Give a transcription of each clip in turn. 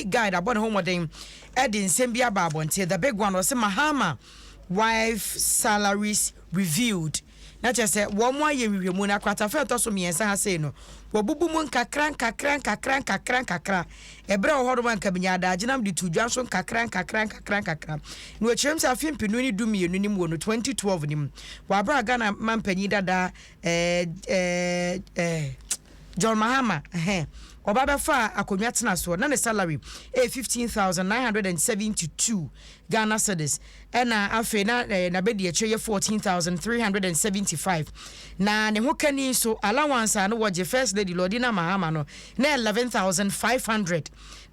daily guide about home modern Adom Nsem Newspaper. The big one was Mahama wife salaries reviewed. Na chese wo mo aye wiwemu na kwata fe to so miensa ha sei no wo bubu mu nkakran ebre wo hodo man kabinya adaje nam de tudwa so nkakran no achirem sa fimpinu ni du mienu ni mu no 2012 nim wa bra Ghana mampanyi dada John Mahama Obaba fa akonwa tena so na ne salary 15,972 Ghana cedis ena afe na bedi eche 14,375 na ne ho kani so allowance anu woje first lady Lordina Mahama no na 11,500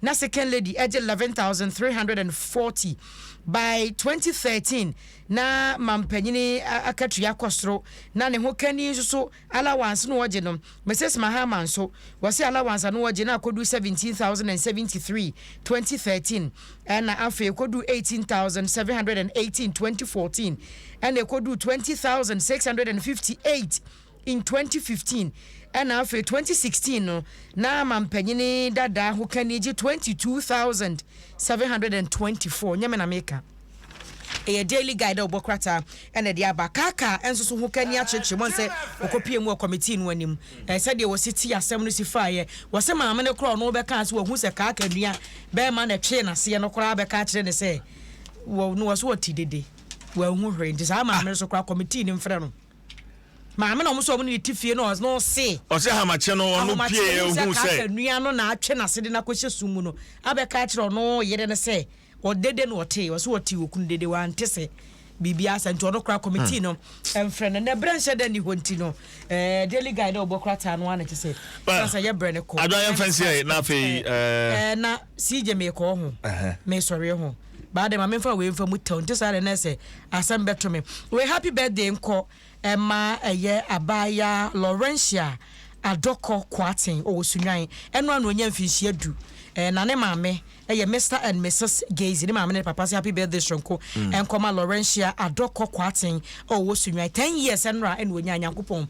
na second lady eje 11,340 by 2013 na mampanyini akatua kwosro na ne ho kani so allowance no woje no Mrs Mahama so wase allowance anu woje na kodu 17,073 2013 ena afe kodu 18,718 2014 and they could do 20,658 in 2015 and after 2016 no na mampanyini dada who can age 22,724 nyame na meka a daily guide obokrata and the Kaaka enso so who can ya church mon say okopie mu committee no anim said they was city assembly si fire was say maame ne kro no be kan so hu say Kaaka nua be ma na twe na se no kro be ka kire ne say wo no was what dede wo hu hwe nti sa maame so kro committee ni mfre no maame na mo so mo ni tifie no no say o say ha ma che no no pie hu say Kaaka nua no na atwe na se de na kohye sumu no abe ka kire no yede ne say o dede no ote o so oti okun dede wa ntese bibia santo no kra committee no emfre na branche da ni honti no daily guide obokrata no ane tese sasa ye brene ko adwa fancy na fe na CJ me ko ho me sori ho ba de ma me fa we mfa muta ntesa na se asem beto me we happy birthday nko ma eye abaya Laurentia Adoko Kwatin o sunwan eno anu nya mfinhia du na ne maame Mr. and Mrs. Gaze ni maame ne papa say happy birthday shonko enkoma Laurentia Adoko Kwatin o wo sunwan 10 years enra eno nya nyankopon